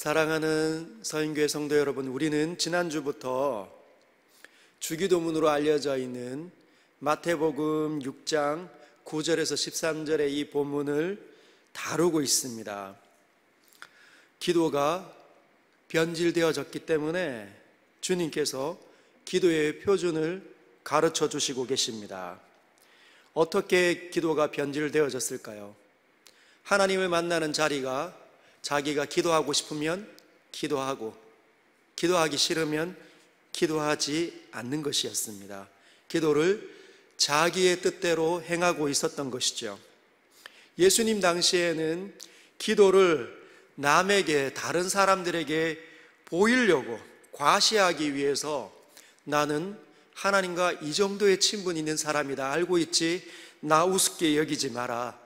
사랑하는 서인교회 성도 여러분, 우리는 지난주부터 주기도문으로 알려져 있는 마태복음 6장 9절에서 13절의 이 본문을 다루고 있습니다. 기도가 변질되어졌기 때문에 주님께서 기도의 표준을 가르쳐 주시고 계십니다. 어떻게 기도가 변질되어졌을까요? 하나님을 만나는 자리가 자기가 기도하고 싶으면 기도하고, 기도하기 싫으면 기도하지 않는 것이었습니다. 기도를 자기의 뜻대로 행하고 있었던 것이죠. 예수님 당시에는 기도를 남에게, 다른 사람들에게 보이려고, 과시하기 위해서 나는 하나님과 이 정도의 친분이 있는 사람이다, 알고 있지, 나 우습게 여기지 마라.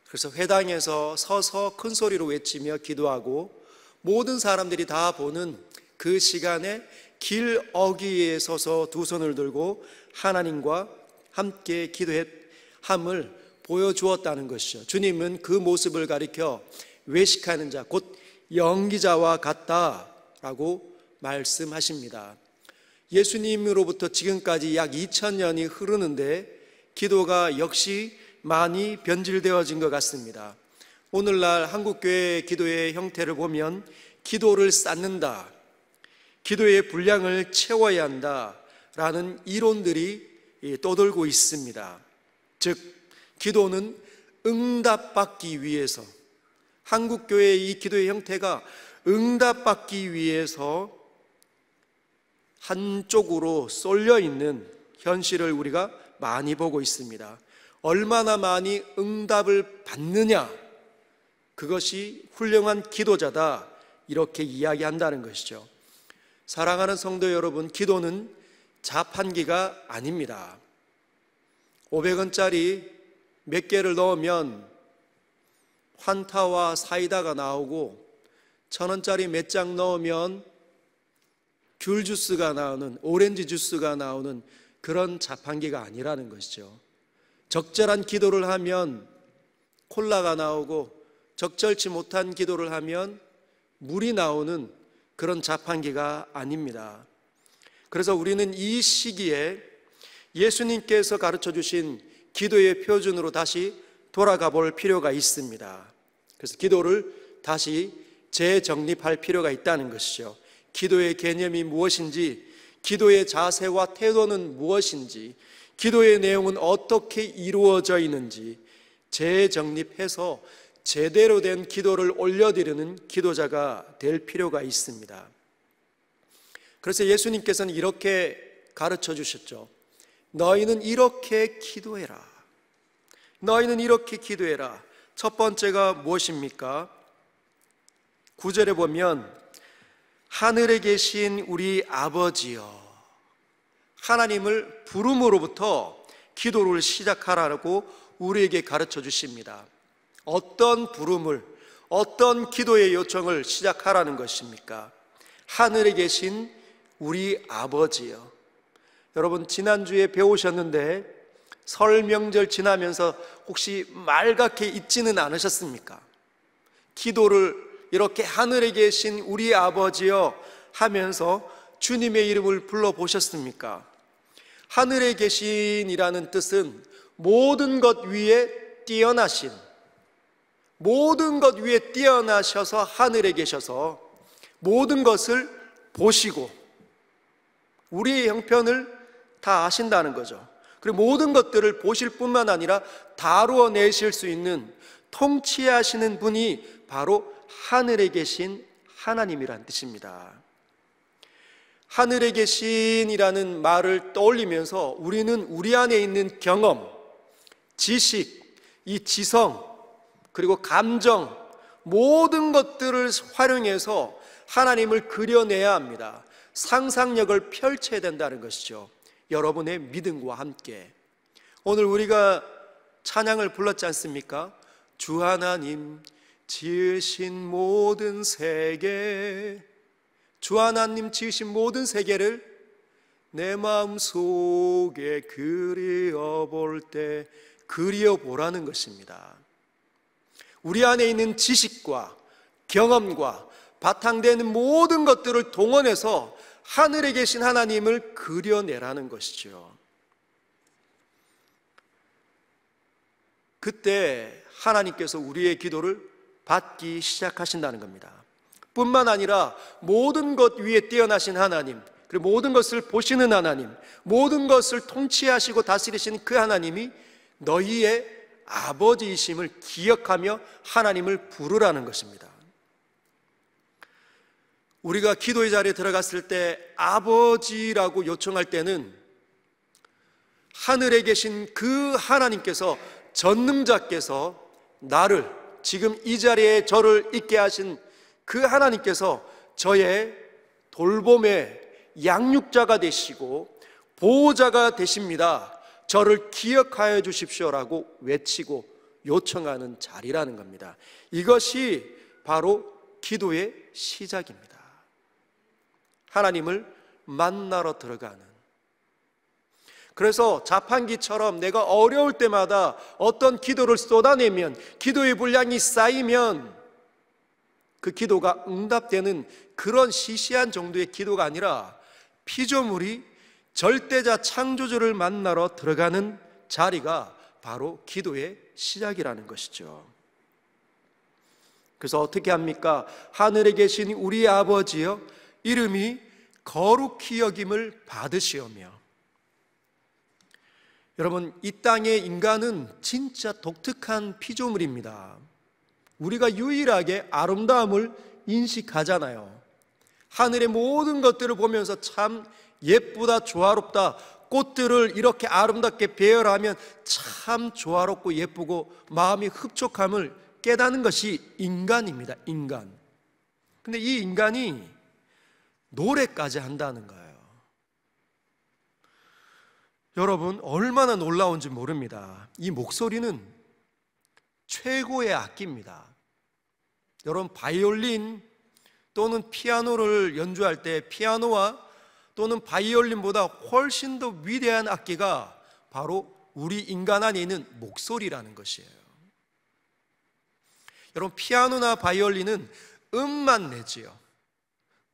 그래서 회당에서 서서 큰 소리로 외치며 기도하고, 모든 사람들이 다 보는 그 시간에 길 어귀에 서서 두 손을 들고 하나님과 함께 기도함을 보여주었다는 것이죠. 주님은 그 모습을 가리켜 외식하는 자, 곧 연기자와 같다라고 말씀하십니다. 예수님으로부터 지금까지 약 2000년이 흐르는데 기도가 역시 많이 변질되어진 것 같습니다. 오늘날 한국교회의 기도의 형태를 보면 기도를 쌓는다, 기도의 분량을 채워야 한다라는 이론들이 떠돌고 있습니다. 즉, 기도는 응답받기 위해서, 한국교회의 이 기도의 형태가 응답받기 위해서 한쪽으로 쏠려 있는 현실을 우리가 많이 보고 있습니다. 얼마나 많이 응답을 받느냐, 그것이 훌륭한 기도자다, 이렇게 이야기한다는 것이죠. 사랑하는 성도 여러분, 기도는 자판기가 아닙니다. 500원짜리 몇 개를 넣으면 환타와 사이다가 나오고, 1000원짜리 몇 장 넣으면 귤 주스가 나오는, 오렌지 주스가 나오는 그런 자판기가 아니라는 것이죠. 적절한 기도를 하면 콜라가 나오고, 적절치 못한 기도를 하면 물이 나오는 그런 자판기가 아닙니다. 그래서 우리는 이 시기에 예수님께서 가르쳐 주신 기도의 표준으로 다시 돌아가 볼 필요가 있습니다. 그래서 기도를 다시 재정립할 필요가 있다는 것이죠. 기도의 개념이 무엇인지, 기도의 자세와 태도는 무엇인지, 기도의 내용은 어떻게 이루어져 있는지 재정립해서 제대로 된 기도를 올려드리는 기도자가 될 필요가 있습니다. 그래서 예수님께서는 이렇게 가르쳐 주셨죠. 너희는 이렇게 기도해라. 너희는 이렇게 기도해라. 첫 번째가 무엇입니까? 9절에 보면 하늘에 계신 우리 아버지여, 하나님을 부름으로부터 기도를 시작하라고 우리에게 가르쳐 주십니다. 어떤 부름을, 어떤 기도의 요청을 시작하라는 것입니까? 하늘에 계신 우리 아버지여. 여러분, 지난주에 배우셨는데 설 명절 지나면서 혹시 말갛게 잊지는 않으셨습니까? 기도를 이렇게 하늘에 계신 우리 아버지여 하면서 주님의 이름을 불러보셨습니까? 하늘에 계신이라는 뜻은 모든 것 위에 뛰어나신, 모든 것 위에 뛰어나셔서 하늘에 계셔서 모든 것을 보시고 우리의 형편을 다 아신다는 거죠. 그리고 모든 것들을 보실 뿐만 아니라 다루어 내실 수 있는, 통치하시는 분이 바로 하늘에 계신 하나님이란 뜻입니다. 하늘에 계신이라는 말을 떠올리면서 우리는 우리 안에 있는 경험, 지식, 이 지성, 그리고 감정, 모든 것들을 활용해서 하나님을 그려내야 합니다. 상상력을 펼쳐야 된다는 것이죠. 여러분의 믿음과 함께. 오늘 우리가 찬양을 불렀지 않습니까? 주 하나님 지으신 모든 세계, 주 하나님 지으신 모든 세계를 내 마음속에 그려볼 때 그려보라는 것입니다. 우리 안에 있는 지식과 경험과 바탕되는 모든 것들을 동원해서 하늘에 계신 하나님을 그려내라는 것이죠. 그때 하나님께서 우리의 기도를 받기 시작하신다는 겁니다. 뿐만 아니라 모든 것 위에 뛰어나신 하나님, 그리고 모든 것을 보시는 하나님, 모든 것을 통치하시고 다스리시는 그 하나님이 너희의 아버지이심을 기억하며 하나님을 부르라는 것입니다. 우리가 기도의 자리에 들어갔을 때 아버지라고 요청할 때는 하늘에 계신 그 하나님께서, 전능자께서 나를, 지금 이 자리에 저를 있게 하신 그 하나님께서 저의 돌봄의 양육자가 되시고 보호자가 되십니다. 저를 기억하여 주십시오라고 외치고 요청하는 자리라는 겁니다. 이것이 바로 기도의 시작입니다. 하나님을 만나러 들어가는. 그래서 자판기처럼 내가 어려울 때마다 어떤 기도를 쏟아내면, 기도의 분량이 쌓이면 그 기도가 응답되는 그런 시시한 정도의 기도가 아니라 피조물이 절대자 창조주를 만나러 들어가는 자리가 바로 기도의 시작이라는 것이죠. 그래서 어떻게 합니까? 하늘에 계신 우리 아버지여, 이름이 거룩히 여김을 받으시오며. 여러분, 이 땅의 인간은 진짜 독특한 피조물입니다. 우리가 유일하게 아름다움을 인식하잖아요. 하늘의 모든 것들을 보면서 참 예쁘다, 조화롭다, 꽃들을 이렇게 아름답게 배열하면 참 조화롭고 예쁘고 마음이 흡족함을 깨닫는 것이 인간입니다. 인간. 근데 이 인간이 노래까지 한다는 거예요. 여러분, 얼마나 놀라운지 모릅니다. 이 목소리는 최고의 악기입니다. 여러분, 바이올린 또는 피아노를 연주할 때 피아노와 또는 바이올린보다 훨씬 더 위대한 악기가 바로 우리 인간 안에 있는 목소리라는 것이에요. 여러분, 피아노나 바이올린은 음만 내지요.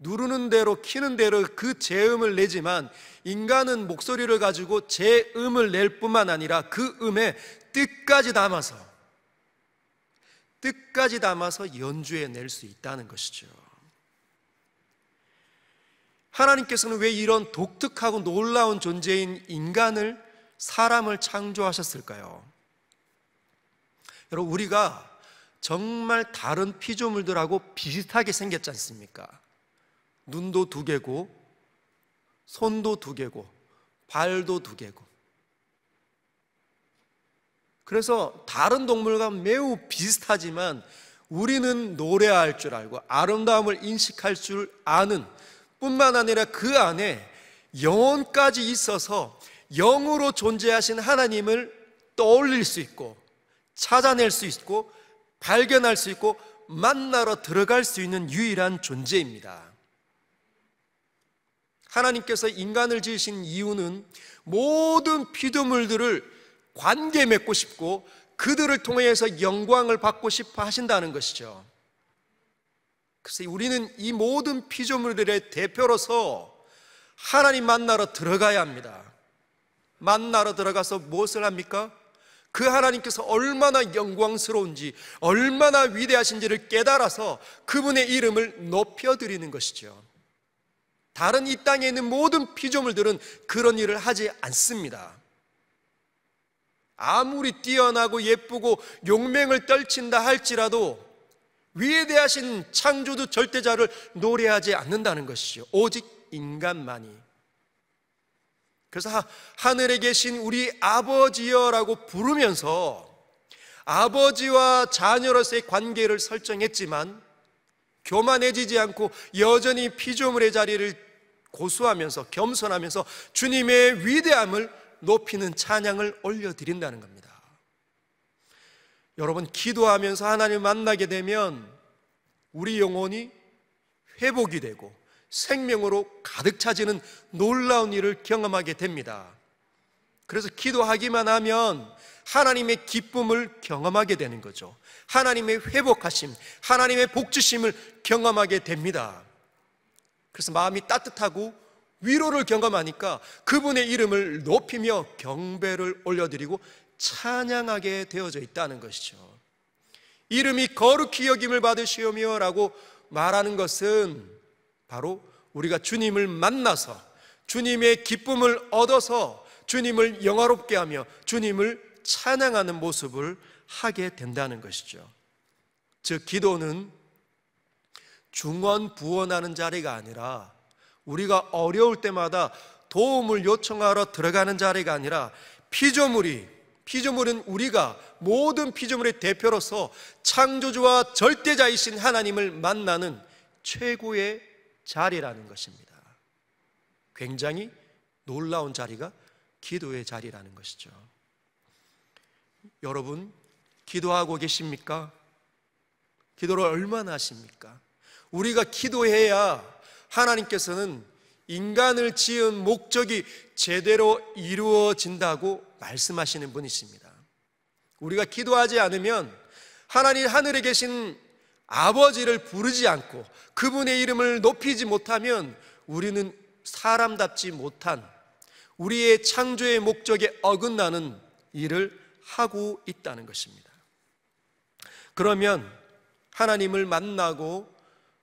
누르는 대로, 키는 대로 그 제음을 내지만, 인간은 목소리를 가지고 제음을 낼 뿐만 아니라 그 음에 뜻까지 담아서 연주해낼 수 있다는 것이죠. 하나님께서는 왜 이런 독특하고 놀라운 존재인 인간을, 사람을 창조하셨을까요? 여러분, 우리가 정말 다른 피조물들하고 비슷하게 생겼지 않습니까? 눈도 두 개고, 손도 두 개고, 발도 두 개고. 그래서 다른 동물과 매우 비슷하지만 우리는 노래할 줄 알고 아름다움을 인식할 줄 아는 뿐만 아니라 그 안에 영혼까지 있어서 영으로 존재하신 하나님을 떠올릴 수 있고, 찾아낼 수 있고, 발견할 수 있고, 만나러 들어갈 수 있는 유일한 존재입니다. 하나님께서 인간을 지으신 이유는 모든 피조물들을 관계 맺고 싶고 그들을 통해서 영광을 받고 싶어 하신다는 것이죠. 그래서 우리는 이 모든 피조물들의 대표로서 하나님 만나러 들어가야 합니다. 만나러 들어가서 무엇을 합니까? 그 하나님께서 얼마나 영광스러운지, 얼마나 위대하신지를 깨달아서 그분의 이름을 높여드리는 것이죠. 다른 이 땅에 있는 모든 피조물들은 그런 일을 하지 않습니다. 아무리 뛰어나고 예쁘고 용맹을 떨친다 할지라도 위대하신 창조주 절대자를 노래하지 않는다는 것이죠. 오직 인간만이. 그래서 하늘에 계신 우리 아버지여라고 부르면서 아버지와 자녀로서의 관계를 설정했지만 교만해지지 않고 여전히 피조물의 자리를 고수하면서 겸손하면서 주님의 위대함을 높이는 찬양을 올려드린다는 겁니다. 여러분, 기도하면서 하나님을 만나게 되면 우리 영혼이 회복이 되고 생명으로 가득 차지는 놀라운 일을 경험하게 됩니다. 그래서 기도하기만 하면 하나님의 기쁨을 경험하게 되는 거죠. 하나님의 회복하심, 하나님의 복주심을 경험하게 됩니다. 그래서 마음이 따뜻하고 위로를 경험하니까 그분의 이름을 높이며 경배를 올려드리고 찬양하게 되어져 있다는 것이죠. 이름이 거룩히 여김을 받으시오며 라고 말하는 것은 바로 우리가 주님을 만나서 주님의 기쁨을 얻어서 주님을 영화롭게 하며 주님을 찬양하는 모습을 하게 된다는 것이죠. 즉 기도는 중언부언하는 자리가 아니라 우리가 어려울 때마다 도움을 요청하러 들어가는 자리가 아니라 피조물은 우리가 모든 피조물의 대표로서 창조주와 절대자이신 하나님을 만나는 최고의 자리라는 것입니다. 굉장히 놀라운 자리가 기도의 자리라는 것이죠. 여러분, 기도하고 계십니까? 기도를 얼마나 하십니까? 우리가 기도해야 하나님께서는 인간을 지은 목적이 제대로 이루어진다고 말씀하시는 분이십니다. 우리가 기도하지 않으면 하나님 하늘에 계신 아버지를 부르지 않고 그분의 이름을 높이지 못하면 우리는 사람답지 못한 우리의 창조의 목적에 어긋나는 일을 하고 있다는 것입니다. 그러면 하나님을 만나고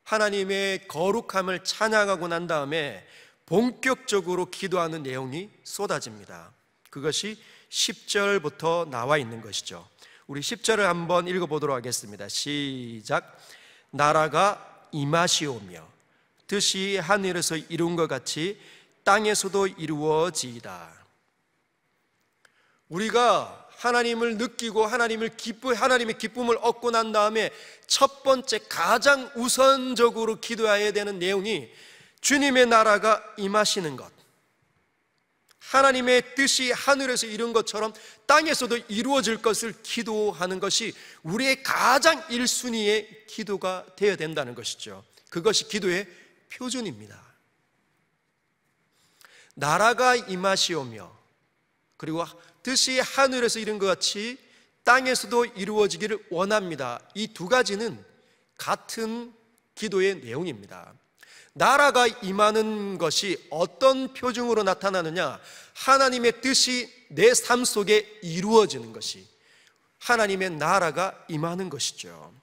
하나님의 거룩함을 찬양하고 난 다음에 본격적으로 기도하는 내용이 쏟아집니다. 그것이 10절부터 나와 있는 것이죠. 우리 10절을 한번 읽어보도록 하겠습니다. 시작. 나라가 임하시오며 뜻이 하늘에서 이룬 것 같이 땅에서도 이루어지이다. 우리가 하나님을 느끼고 하나님의 기쁨을 얻고 난 다음에 첫 번째 가장 우선적으로 기도해야 되는 내용이 주님의 나라가 임하시는 것, 하나님의 뜻이 하늘에서 이룬 것처럼 땅에서도 이루어질 것을 기도하는 것이 우리의 가장 1순위의 기도가 되어야 된다는 것이죠. 그것이 기도의 표준입니다. 나라가 임하시오며 그리고 뜻이 하늘에서 이룬 것 같이 땅에서도 이루어지기를 원합니다. 이 두 가지는 같은 기도의 내용입니다. 나라가 임하는 것이 어떤 표징으로 나타나느냐? 하나님의 뜻이 내 삶 속에 이루어지는 것이 하나님의 나라가 임하는 것이죠.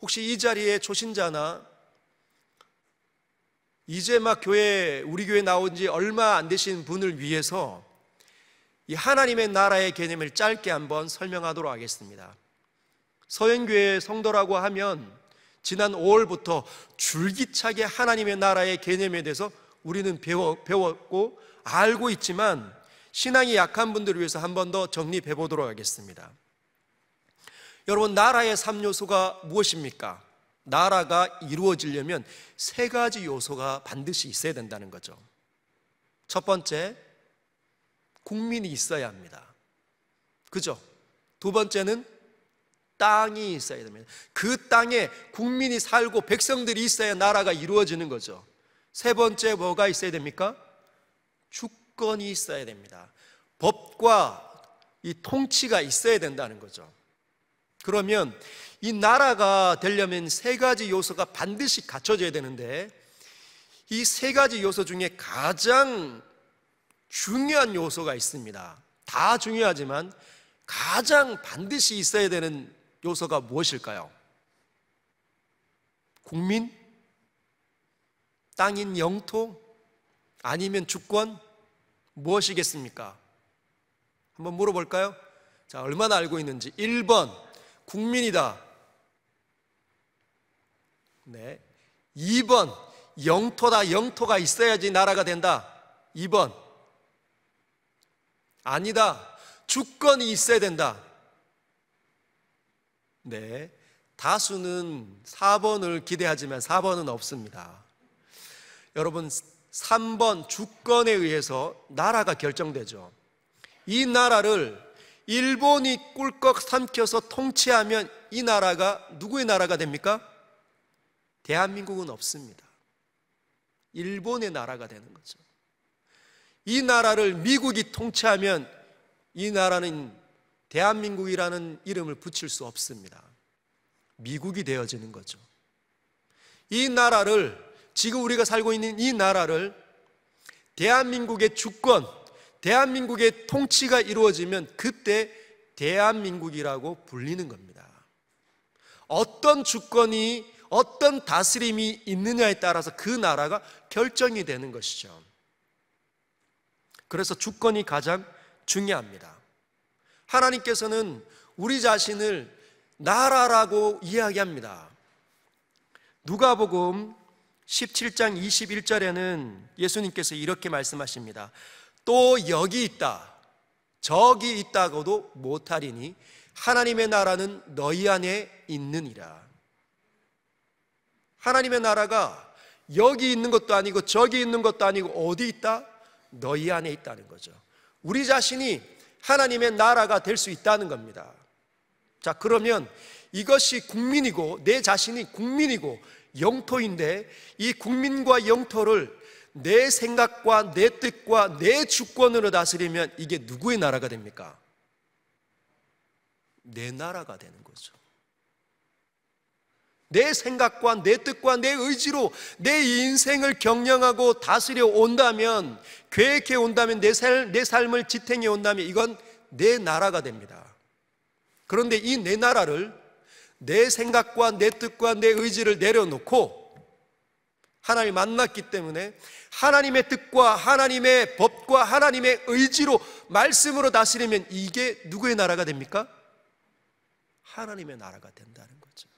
혹시 이 자리에 초신자나 이제 막 우리 교회 나온 지 얼마 안 되신 분을 위해서 이 하나님의 나라의 개념을 짧게 한번 설명하도록 하겠습니다. 서연교회 성도라고 하면 지난 5월부터 줄기차게 하나님의 나라의 개념에 대해서 우리는 배웠고 알고 있지만 신앙이 약한 분들을 위해서 한 번 더 정립해 보도록 하겠습니다. 여러분, 나라의 3요소가 무엇입니까? 나라가 이루어지려면 3가지 요소가 반드시 있어야 된다는 거죠. 첫 번째, 국민이 있어야 합니다. 그죠? 두 번째는 땅이 있어야 됩니다. 그 땅에 국민이 살고 백성들이 있어야 나라가 이루어지는 거죠. 세 번째 뭐가 있어야 됩니까? 주권이 있어야 됩니다. 법과 이 통치가 있어야 된다는 거죠. 그러면 이 나라가 되려면 3가지 요소가 반드시 갖춰져야 되는데 이 3가지 요소 중에 가장 중요한 요소가 있습니다. 다 중요하지만 가장 반드시 있어야 되는 요소가 무엇일까요? 국민? 땅인 영토? 아니면 주권? 무엇이겠습니까? 한번 물어볼까요? 자, 얼마나 알고 있는지. 1번, 국민이다. 네. 2번, 영토다. 영토가 있어야지 나라가 된다. 2번, 아니다. 주권이 있어야 된다. 네. 다수는 4번을 기대하지만 4번은 없습니다. 여러분, 3번 주권에 의해서 나라가 결정되죠. 이 나라를 일본이 꿀꺽 삼켜서 통치하면 이 나라가 누구의 나라가 됩니까? 대한민국은 없습니다. 일본의 나라가 되는 거죠. 이 나라를 미국이 통치하면 이 나라는 대한민국이라는 이름을 붙일 수 없습니다. 미국이 되어지는 거죠. 이 나라를, 지금 우리가 살고 있는 이 나라를 대한민국의 주권, 대한민국의 통치가 이루어지면 그때 대한민국이라고 불리는 겁니다. 어떤 주권이, 어떤 다스림이 있느냐에 따라서 그 나라가 결정이 되는 것이죠. 그래서 주권이 가장 중요합니다. 하나님께서는 우리 자신을 나라라고 이야기합니다. 누가복음 17장 21절에는 예수님께서 이렇게 말씀하십니다. 또 여기 있다, 저기 있다고도 못하리니 하나님의 나라는 너희 안에 있느니라. 하나님의 나라가 여기 있는 것도 아니고 저기 있는 것도 아니고 어디 있다? 너희 안에 있다는 거죠. 우리 자신이 하나님의 나라가 될 수 있다는 겁니다. 자, 그러면 이것이 국민이고 내 자신이 국민이고 영토인데 이 국민과 영토를 내 생각과 내 뜻과 내 주권으로 다스리면 이게 누구의 나라가 됩니까? 내 나라가 되는 거죠. 내 생각과 내 뜻과 내 의지로 내 인생을 경영하고 다스려 온다면, 계획해 온다면, 내 삶을 지탱해 온다면 이건 내 나라가 됩니다. 그런데 이 내 나라를, 내 생각과 내 뜻과 내 의지를 내려놓고 하나님을 만났기 때문에 하나님의 뜻과 하나님의 법과 하나님의 의지로, 말씀으로 다스리면 이게 누구의 나라가 됩니까? 하나님의 나라가 된다는 거죠.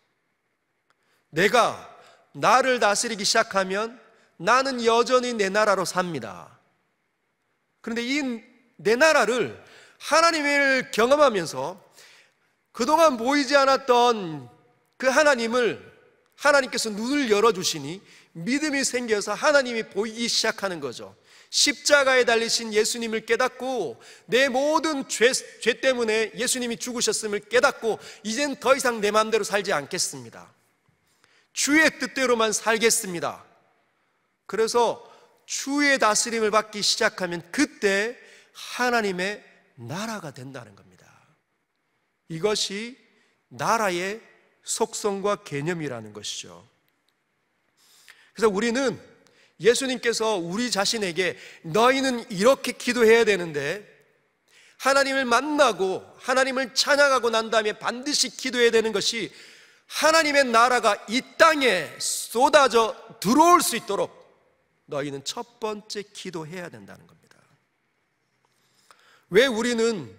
내가 나를 다스리기 시작하면 나는 여전히 내 나라로 삽니다. 그런데 이 내 나라를 하나님을 경험하면서 그동안 보이지 않았던 그 하나님께서 눈을 열어주시니 믿음이 생겨서 하나님이 보이기 시작하는 거죠. 십자가에 달리신 예수님을 깨닫고 내 모든 죄 때문에 예수님이 죽으셨음을 깨닫고 이젠 더 이상 내 마음대로 살지 않겠습니다. 주의 뜻대로만 살겠습니다. 그래서 주의 다스림을 받기 시작하면 그때 하나님의 나라가 된다는 겁니다. 이것이 나라의 속성과 개념이라는 것이죠. 그래서 우리는 예수님께서 우리 자신에게 너희는 이렇게 기도해야 되는데, 하나님을 만나고 하나님을 찬양하고 난 다음에 반드시 기도해야 되는 것이 하나님의 나라가 이 땅에 쏟아져 들어올 수 있도록 너희는 첫 번째 기도해야 된다는 겁니다. 왜 우리는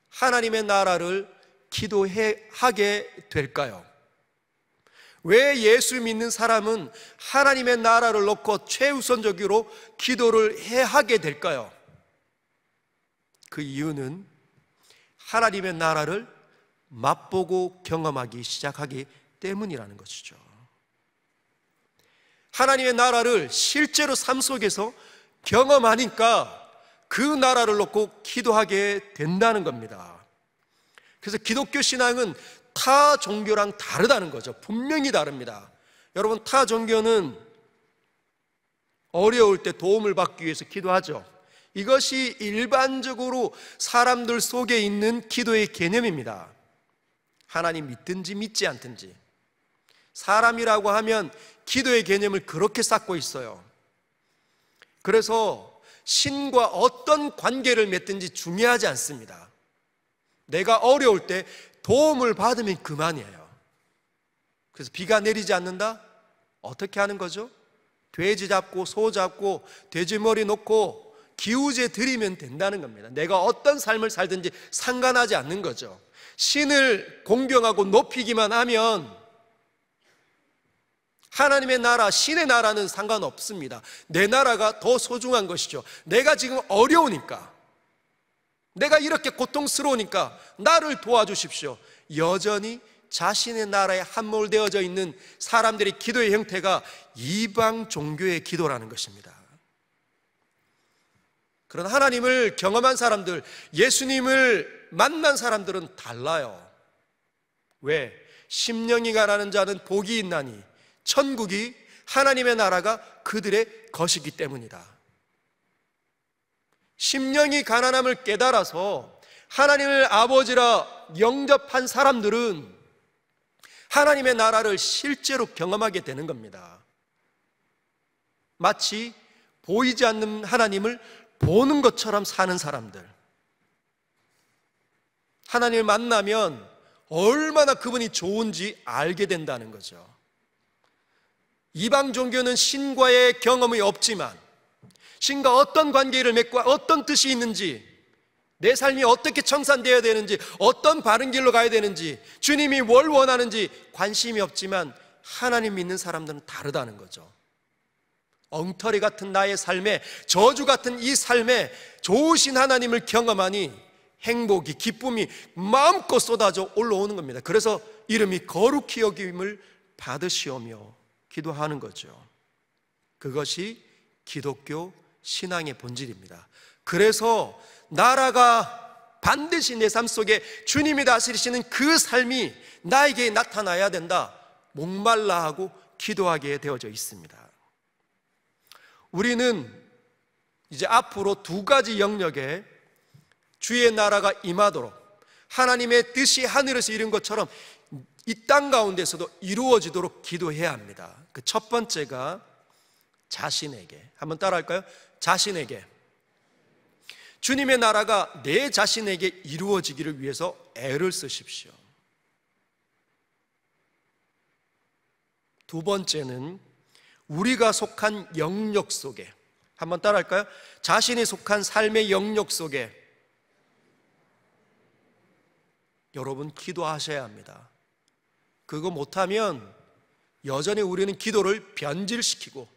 하나님의 나라를 기도하게 될까요? 왜 예수 믿는 사람은 하나님의 나라를 놓고 최우선적으로 기도를 하게 될까요? 그 이유는 하나님의 나라를 맛보고 경험하기 시작하기 때문이라는 것이죠. 하나님의 나라를 실제로 삶 속에서 경험하니까 그 나라를 놓고 기도하게 된다는 겁니다. 그래서 기독교 신앙은 타 종교랑 다르다는 거죠. 분명히 다릅니다. 여러분, 타 종교는 어려울 때 도움을 받기 위해서 기도하죠. 이것이 일반적으로 사람들 속에 있는 기도의 개념입니다. 하나님 믿든지 믿지 않든지. 사람이라고 하면 기도의 개념을 그렇게 쌓고 있어요. 그래서 신과 어떤 관계를 맺든지 중요하지 않습니다. 내가 어려울 때 도움을 받으면 그만이에요. 그래서 비가 내리지 않는다? 어떻게 하는 거죠? 돼지 잡고 소 잡고 돼지머리 놓고 기우제 드리면 된다는 겁니다. 내가 어떤 삶을 살든지 상관하지 않는 거죠. 신을 공경하고 높이기만 하면 하나님의 나라, 신의 나라는 상관없습니다. 내 나라가 더 소중한 것이죠. 내가 지금 어려우니까, 내가 이렇게 고통스러우니까 나를 도와주십시오. 여전히 자신의 나라에 함몰되어져 있는 사람들의 기도의 형태가 이방 종교의 기도라는 것입니다. 그러나 하나님을 경험한 사람들, 예수님을 만난 사람들은 달라요. 왜? 심령이 가라는 자는 복이 있나니 천국이, 하나님의 나라가 그들의 것이기 때문이다. 심령이 가난함을 깨달아서 하나님을 아버지라 영접한 사람들은 하나님의 나라를 실제로 경험하게 되는 겁니다. 마치 보이지 않는 하나님을 보는 것처럼 사는 사람들, 하나님을 만나면 얼마나 그분이 좋은지 알게 된다는 거죠. 이방 종교는 신과의 경험이 없지만 신과 어떤 관계를 맺고 어떤 뜻이 있는지, 내 삶이 어떻게 청산되어야 되는지, 어떤 바른 길로 가야 되는지, 주님이 뭘 원하는지 관심이 없지만 하나님 믿는 사람들은 다르다는 거죠. 엉터리 같은 나의 삶에, 저주 같은 이 삶에 좋으신 하나님을 경험하니 행복이, 기쁨이 마음껏 쏟아져 올라오는 겁니다. 그래서 이름이 거룩히 여김을 받으시오며 기도하는 거죠. 그것이 기독교 신앙의 본질입니다. 그래서 나라가 반드시 내 삶 속에 주님이 다스리시는 그 삶이 나에게 나타나야 된다, 목말라 하고 기도하게 되어져 있습니다. 우리는 이제 앞으로 두 가지 영역에 주의 나라가 임하도록, 하나님의 뜻이 하늘에서 이룬 것처럼 이 땅 가운데서도 이루어지도록 기도해야 합니다. 그 첫 번째가 자신에게, 한번 따라 할까요? 자신에게. 주님의 나라가 내 자신에게 이루어지기를 위해서 애를 쓰십시오. 두 번째는 우리가 속한 영역 속에, 한번 따라 할까요? 자신이 속한 삶의 영역 속에 여러분 기도하셔야 합니다. 그거 못하면 여전히 우리는 기도를 변질시키고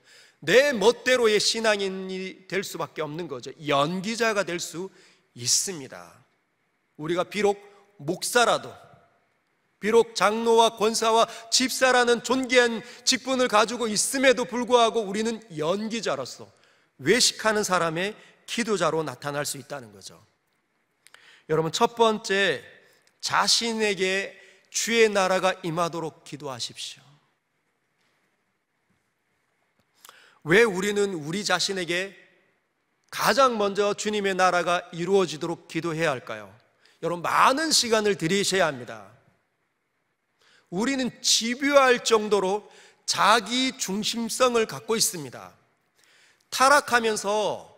내 멋대로의 신앙인이 될 수밖에 없는 거죠. 연기자가 될 수 있습니다. 우리가 비록 목사라도, 비록 장로와 권사와 집사라는 존귀한 직분을 가지고 있음에도 불구하고 우리는 연기자로서 외식하는 사람의 기도자로 나타날 수 있다는 거죠. 여러분, 첫 번째, 자신에게 주의 나라가 임하도록 기도하십시오. 왜 우리는 우리 자신에게 가장 먼저 주님의 나라가 이루어지도록 기도해야 할까요? 여러분, 많은 시간을 들이셔야 합니다. 우리는 집요할 정도로 자기 중심성을 갖고 있습니다. 타락하면서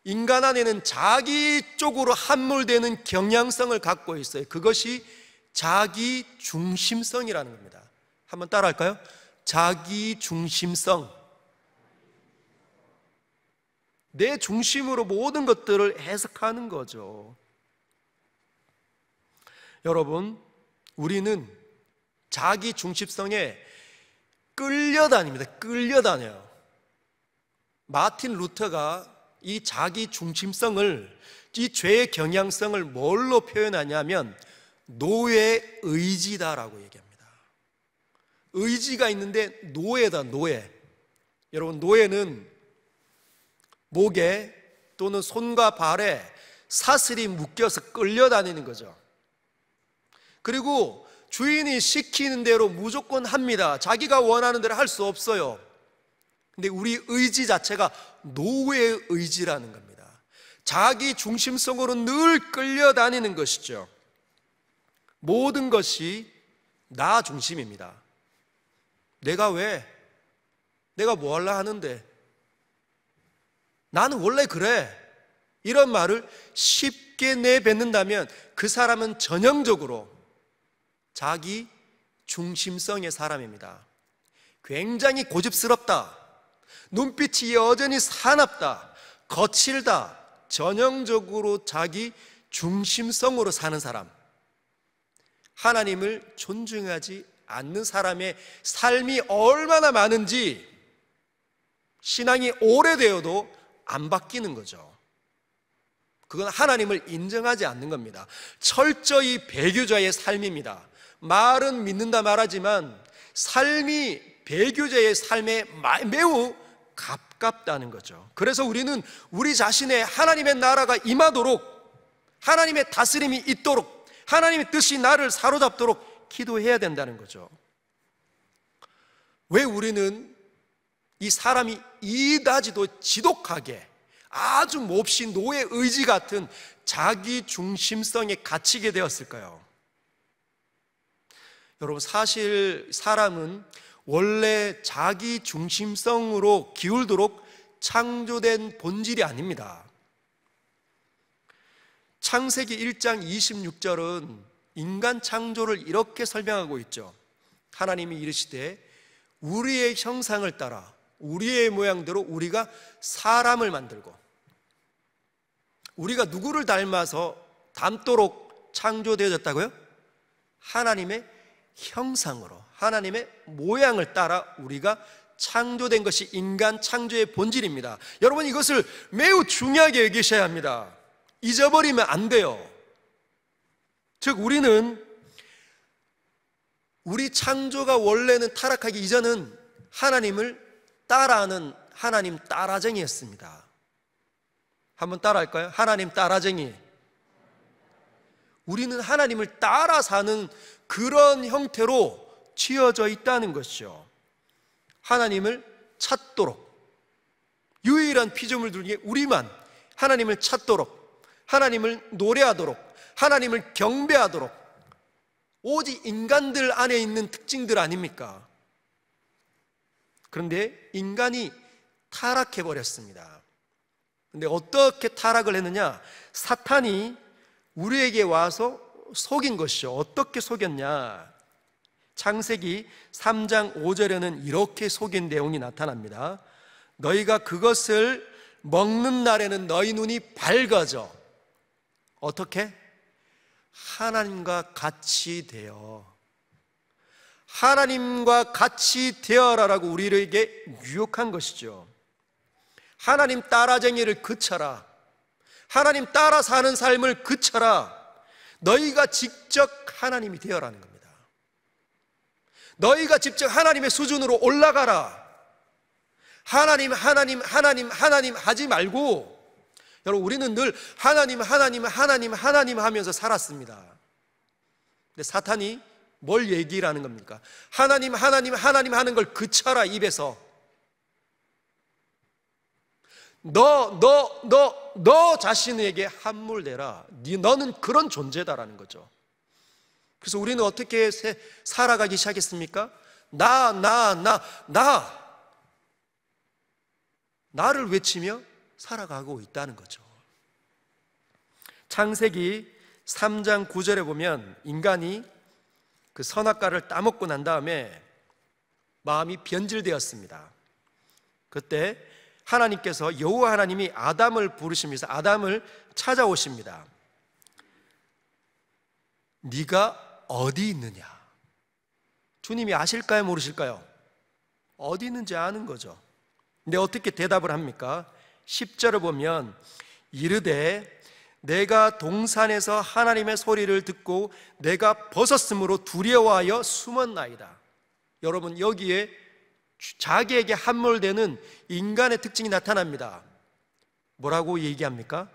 인간 안에는 자기 쪽으로 함몰되는 경향성을 갖고 있어요. 그것이 자기 중심성이라는 겁니다. 한번 따라 할까요? 자기 중심성. 내 중심으로 모든 것들을 해석하는 거죠. 여러분, 우리는 자기 중심성에 끌려다닙니다. 끌려다녀요. 마틴 루터가 이 자기 중심성을, 이 죄의 경향성을 뭘로 표현하냐면 노예 의지다라고 얘기합니다. 의지가 있는데 노예다, 노예. 여러분, 노예는 목에 또는 손과 발에 사슬이 묶여서 끌려다니는 거죠. 그리고 주인이 시키는 대로 무조건 합니다. 자기가 원하는 대로 할 수 없어요. 근데 우리 의지 자체가 노예의 의지라는 겁니다. 자기 중심성으로 늘 끌려다니는 것이죠. 모든 것이 나 중심입니다. 내가 왜? 내가 뭐 하려 하는데? 나는 원래 그래. 이런 말을 쉽게 내뱉는다면 그 사람은 전형적으로 자기 중심성의 사람입니다. 굉장히 고집스럽다, 눈빛이 여전히 사납다, 거칠다, 전형적으로 자기 중심성으로 사는 사람, 하나님을 존중하지 않는 사람의 삶이 얼마나 많은지 신앙이 오래되어도 안 바뀌는 거죠. 그건 하나님을 인정하지 않는 겁니다. 철저히 배교자의 삶입니다. 말은 믿는다 말하지만 삶이 배교자의 삶에 매우 가깝다는 거죠. 그래서 우리는 우리 자신의 하나님의 나라가 임하도록, 하나님의 다스림이 있도록, 하나님의 뜻이 나를 사로잡도록 기도해야 된다는 거죠. 왜 우리는 이 사람이 이다지도 지독하게 아주 몹시 노예 의지 같은 자기 중심성에 갇히게 되었을까요? 여러분, 사실 사람은 원래 자기 중심성으로 기울도록 창조된 본질이 아닙니다. 창세기 1장 26절은 인간 창조를 이렇게 설명하고 있죠. 하나님이 이르시되 우리의 형상을 따라 우리의 모양대로 우리가 사람을 만들고, 우리가 누구를 닮아서 닮도록 창조되어졌다고요? 하나님의 형상으로, 하나님의 모양을 따라 우리가 창조된 것이 인간 창조의 본질입니다. 여러분, 이것을 매우 중요하게 여기셔야 합니다. 잊어버리면 안 돼요. 즉, 우리 창조가 원래는 타락하기 이전은 하나님을 따라하는 하나님 따라쟁이였습니다. 한번 따라할까요? 하나님 따라쟁이. 우리는 하나님을 따라 사는 그런 형태로 지어져 있다는 것이죠. 하나님을 찾도록, 유일한 피조물 중에 우리만 하나님을 찾도록, 하나님을 노래하도록, 하나님을 경배하도록, 오직 인간들 안에 있는 특징들 아닙니까? 그런데 인간이 타락해버렸습니다. 그런데 어떻게 타락을 했느냐? 사탄이 우리에게 와서 속인 것이죠. 어떻게 속였냐? 창세기 3장 5절에는 이렇게 속인 내용이 나타납니다. 너희가 그것을 먹는 날에는 너희 눈이 밝아져. 어떻게? 하나님과 같이 되어, 하나님과 같이 되어라라고 우리에게 유혹한 것이죠. 하나님 따라쟁이를 그쳐라. 하나님 따라 사는 삶을 그쳐라. 너희가 직접 하나님이 되어라는 겁니다. 너희가 직접 하나님의 수준으로 올라가라. 하나님 하지 말고, 여러분, 우리는 늘 하나님 하면서 살았습니다. 근데 사탄이 뭘 얘기를 하는 겁니까? 하나님 하는 걸 그쳐라. 입에서 너 자신에게 함몰되라. 너는 그런 존재다라는 거죠. 그래서 우리는 어떻게 살아가기 시작했습니까? 나를 외치며 살아가고 있다는 거죠. 창세기 3장 9절에 보면 인간이 그 선악과를 따먹고 난 다음에 마음이 변질되었습니다. 그때 하나님께서, 여호와 하나님이 아담을 부르시면서 아담을 찾아오십니다. 네가 어디 있느냐? 주님이 아실까요? 모르실까요? 어디 있는지 아는 거죠. 근데 어떻게 대답을 합니까? 10절을 보면 이르되 내가 동산에서 하나님의 소리를 듣고 내가 벗었으므로 두려워하여 숨었나이다. 여러분, 여기에 자기에게 함몰되는 인간의 특징이 나타납니다. 뭐라고 얘기합니까?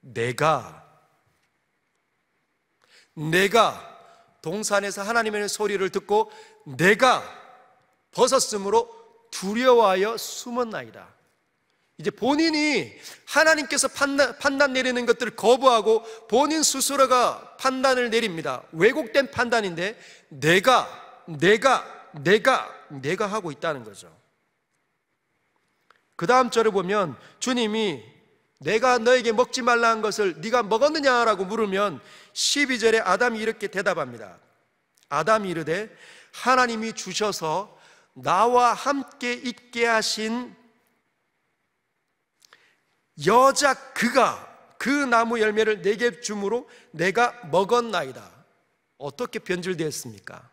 내가 동산에서 하나님의 소리를 듣고 내가 벗었으므로 두려워하여 숨었나이다. 이제 본인이 하나님께서 판단 내리는 것들을 거부하고 본인 스스로가 판단을 내립니다. 왜곡된 판단인데 내가 하고 있다는 거죠. 그 다음 절을 보면 주님이 내가 너에게 먹지 말라 한 것을 네가 먹었느냐라고 물으면 12절에 아담이 이렇게 대답합니다. 아담이 이르되 하나님이 주셔서 나와 함께 있게 하신 여자 그가 그 나무 열매를 내게 주므로 내가 먹었나이다. 어떻게 변질되었습니까?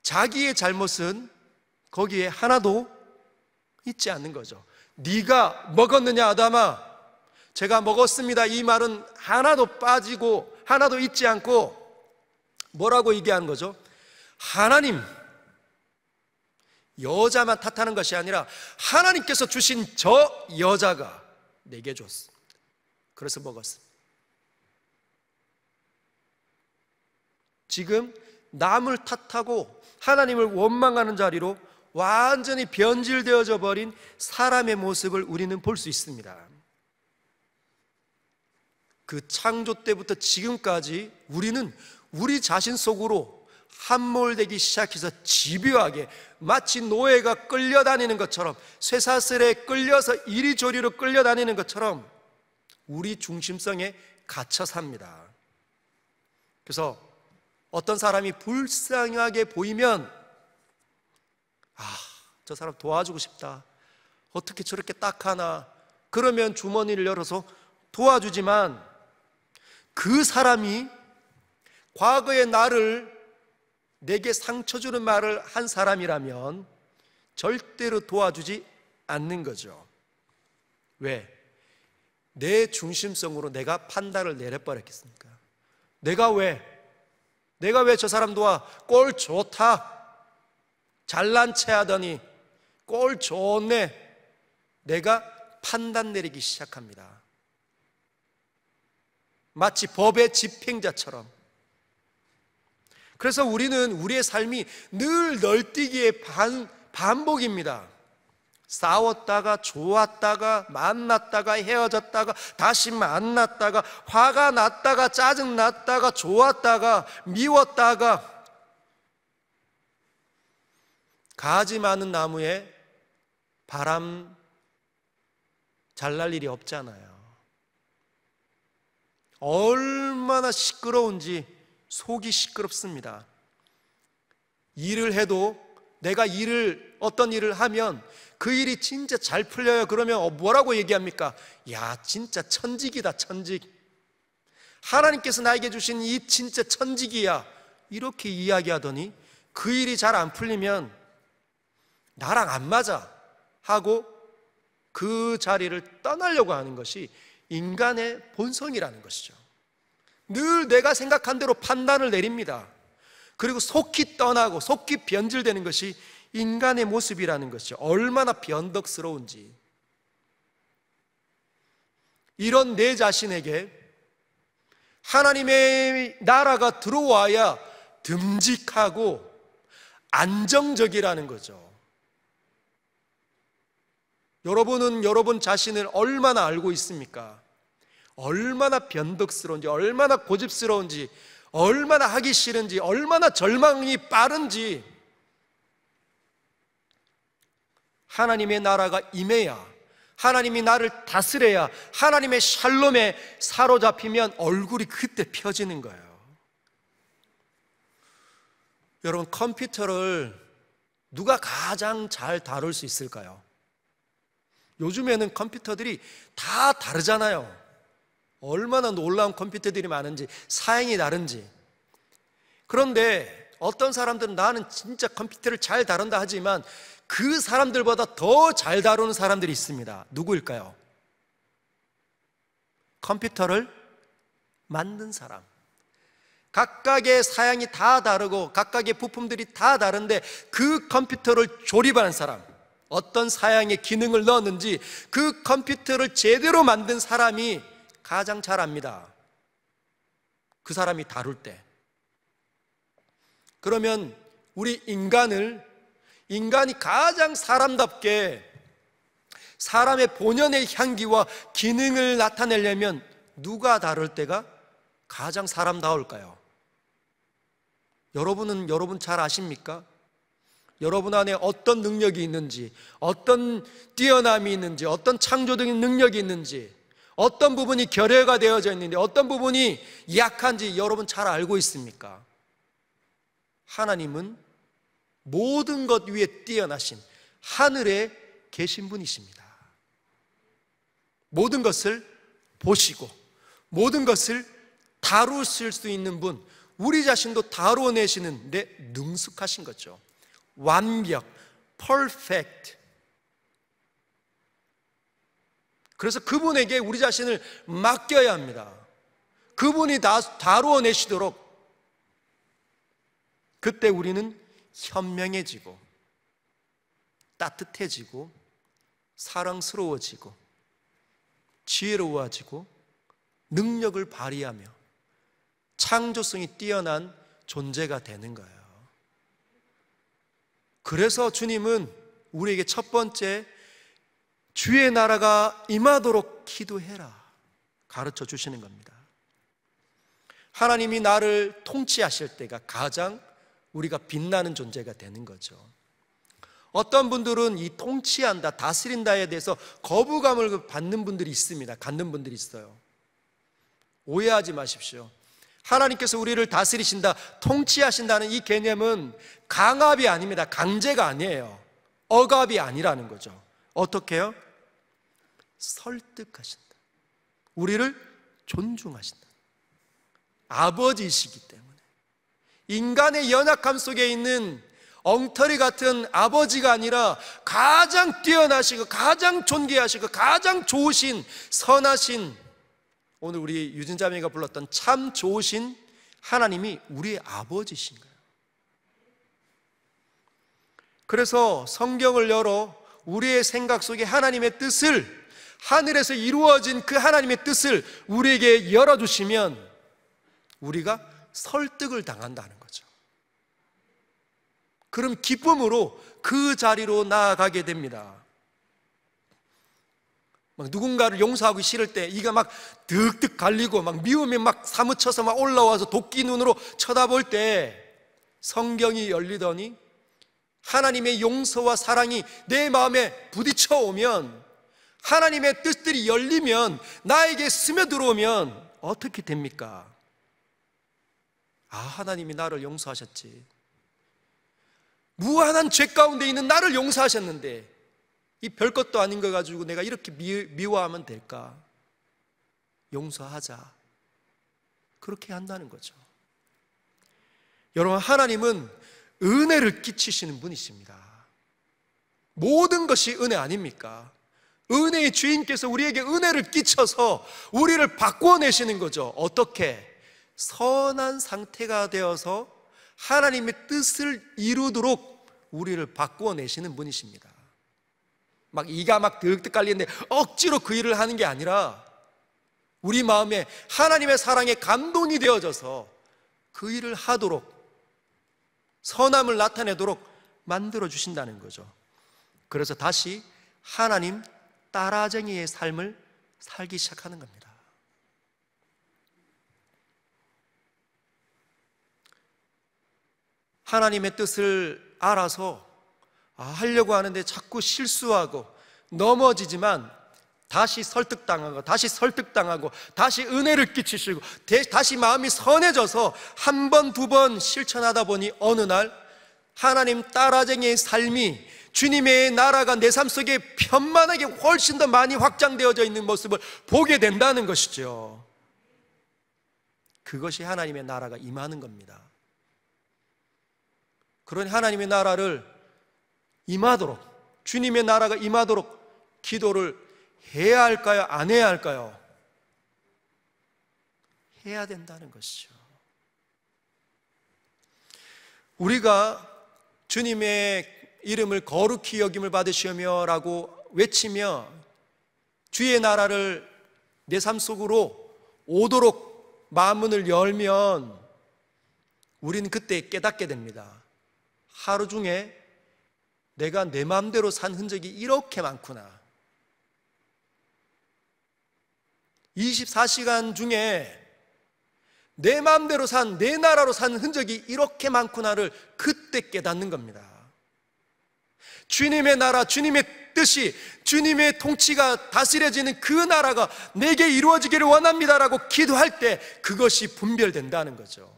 자기의 잘못은 거기에 하나도 있지 않는 거죠. 네가 먹었느냐 아담아? 제가 먹었습니다. 이 말은 하나도 빠지고 하나도 있지 않고 뭐라고 얘기하는 거죠? 하나님, 여자만 탓하는 것이 아니라 하나님께서 주신 저 여자가 내게 줬습니다. 그래서 먹었습니다. 지금 남을 탓하고 하나님을 원망하는 자리로 완전히 변질되어져 버린 사람의 모습을 우리는 볼 수 있습니다. 그 창조 때부터 지금까지 우리는 우리 자신 속으로 함몰되기 시작해서 집요하게 마치 노예가 끌려다니는 것처럼, 쇠사슬에 끌려서 이리저리로 끌려다니는 것처럼 우리 중심성에 갇혀 삽니다. 그래서 어떤 사람이 불쌍하게 보이면 저 사람 도와주고 싶다, 어떻게 저렇게 딱하나, 그러면 주머니를 열어서 도와주지만 그 사람이 과거의 나를, 내게 상처 주는 말을 한 사람이라면 절대로 도와주지 않는 거죠. 왜? 내 중심성으로 내가 판단을 내려버렸겠습니까? 내가 왜 저 사람 도와? 꼴 좋다, 잘난 체 하더니 꼴 좋네, 내가 판단 내리기 시작합니다. 마치 법의 집행자처럼. 그래서 우리는 우리의 삶이 늘 널뛰기의 반복입니다. 싸웠다가 좋았다가 만났다가 헤어졌다가 다시 만났다가 화가 났다가 짜증났다가 좋았다가 미웠다가. 가지 많은 나무에 바람 잘 날 일이 없잖아요. 얼마나 시끄러운지 속이 시끄럽습니다. 일을 해도 내가 어떤 일을 하면 그 일이 진짜 잘 풀려요. 그러면 뭐라고 얘기합니까? 야, 진짜 천직이다, 천직. 하나님께서 나에게 주신 이 진짜 천직이야, 이렇게 이야기하더니 그 일이 잘 안 풀리면 나랑 안 맞아 하고 그 자리를 떠나려고 하는 것이 인간의 본성이라는 것이죠. 늘 내가 생각한 대로 판단을 내립니다. 그리고 속히 떠나고 속히 변질되는 것이 인간의 모습이라는 것이죠. 얼마나 변덕스러운지. 이런 내 자신에게 하나님의 나라가 들어와야 듬직하고 안정적이라는 거죠. 여러분은 여러분 자신을 얼마나 알고 있습니까? 얼마나 변덕스러운지, 얼마나 고집스러운지, 얼마나 하기 싫은지, 얼마나 절망이 빠른지. 하나님의 나라가 임해야, 하나님이 나를 다스려야, 하나님의 샬롬에 사로잡히면 얼굴이 그때 펴지는 거예요. 여러분, 컴퓨터를 누가 가장 잘 다룰 수 있을까요? 요즘에는 컴퓨터들이 다 다르잖아요. 얼마나 놀라운 컴퓨터들이 많은지, 사양이 다른지. 그런데 어떤 사람들은 나는 진짜 컴퓨터를 잘 다룬다 하지만 그 사람들보다 더 잘 다루는 사람들이 있습니다. 누구일까요? 컴퓨터를 만든 사람. 각각의 사양이 다 다르고 각각의 부품들이 다 다른데 그 컴퓨터를 조립하는 사람, 어떤 사양의 기능을 넣었는지 그 컴퓨터를 제대로 만든 사람이 가장 잘 압니다. 그 사람이 다룰 때. 그러면 우리 인간이 가장 사람답게 사람의 본연의 향기와 기능을 나타내려면 누가 다룰 때가 가장 사람다울까요? 여러분은 여러분 잘 아십니까? 여러분 안에 어떤 능력이 있는지, 어떤 뛰어남이 있는지, 어떤 창조적인 능력이 있는지, 어떤 부분이 결여가 되어져 있는지, 어떤 부분이 약한지 여러분 잘 알고 있습니까? 하나님은 모든 것 위에 뛰어나신 하늘에 계신 분이십니다. 모든 것을 보시고 모든 것을 다루실 수 있는 분, 우리 자신도 다루어내시는 데 능숙하신 거죠. 완벽, perfect. 그래서 그분에게 우리 자신을 맡겨야 합니다. 그분이 다루어내시도록. 그때 우리는 현명해지고 따뜻해지고 사랑스러워지고 지혜로워지고 능력을 발휘하며 창조성이 뛰어난 존재가 되는 거예요. 그래서 주님은 우리에게 첫 번째 주의 나라가 임하도록 기도해라 가르쳐 주시는 겁니다. 하나님이 나를 통치하실 때가 가장 우리가 빛나는 존재가 되는 거죠. 어떤 분들은 이 통치한다, 다스린다에 대해서 거부감을 받는 분들이 있습니다. 갖는 분들이 있어요. 오해하지 마십시오. 하나님께서 우리를 다스리신다, 통치하신다는 이 개념은 강압이 아닙니다. 강제가 아니에요. 억압이 아니라는 거죠. 어떻게 해요? 설득하신다. 우리를 존중하신다. 아버지이시기 때문에. 인간의 연약함 속에 있는 엉터리 같은 아버지가 아니라 가장 뛰어나시고 가장 존귀하시고 가장 좋으신, 선하신, 오늘 우리 유진자매가 불렀던 참 좋으신 하나님이 우리의 아버지신 거예요. 그래서 성경을 열어 우리의 생각 속에 하나님의 뜻을, 하늘에서 이루어진 그 하나님의 뜻을 우리에게 열어주시면 우리가 설득을 당한다는 거죠. 그럼 기쁨으로 그 자리로 나아가게 됩니다. 막 누군가를 용서하기 싫을 때 이가 막 득득 갈리고 막 미움이 막 사무쳐서 막 올라와서 도끼 눈으로 쳐다볼 때 성경이 열리더니 하나님의 용서와 사랑이 내 마음에 부딪혀 오면, 하나님의 뜻들이 열리면, 나에게 스며들어오면 어떻게 됩니까? 아, 하나님이 나를 용서하셨지. 무한한 죄 가운데 있는 나를 용서하셨는데 이 별것도 아닌 거 가지고 내가 이렇게 미워하면 될까? 용서하자. 그렇게 한다는 거죠. 여러분, 하나님은 은혜를 끼치시는 분이십니다. 모든 것이 은혜 아닙니까? 은혜의 주인께서 우리에게 은혜를 끼쳐서 우리를 바꿔내시는 거죠. 어떻게? 선한 상태가 되어서 하나님의 뜻을 이루도록 우리를 바꿔내시는 분이십니다. 막 이가 막 득득 깔리는데 억지로 그 일을 하는 게 아니라 우리 마음에 하나님의 사랑에 감동이 되어져서 그 일을 하도록, 선함을 나타내도록 만들어 주신다는 거죠. 그래서 다시 하나님 따라쟁이의 삶을 살기 시작하는 겁니다. 하나님의 뜻을 알아서 하려고 하는데 자꾸 실수하고 넘어지지만 다시 설득당하고 다시 설득당하고 다시 은혜를 끼치시고 다시 마음이 선해져서 한 번, 두 번 실천하다 보니 어느 날 하나님 따라쟁이의 삶이, 주님의 나라가 내 삶 속에 편만하게 훨씬 더 많이 확장되어져 있는 모습을 보게 된다는 것이죠. 그것이 하나님의 나라가 임하는 겁니다. 그러니 하나님의 나라를 임하도록, 주님의 나라가 임하도록 기도를 해야 할까요? 안 해야 할까요? 해야 된다는 것이죠. 우리가 주님의 이름을 거룩히 여김을 받으시며 라고 외치며 주의 나라를 내 삶 속으로 오도록 마음문을 열면 우리는 그때 깨닫게 됩니다. 하루 중에 내가 내 마음대로 산 흔적이 이렇게 많구나. 24시간 중에 내 마음대로 산, 내 나라로 산 흔적이 이렇게 많구나를 그때 깨닫는 겁니다. 주님의 나라, 주님의 뜻이, 주님의 통치가 다스려지는 그 나라가 내게 이루어지기를 원합니다라고 기도할 때 그것이 분별된다는 거죠.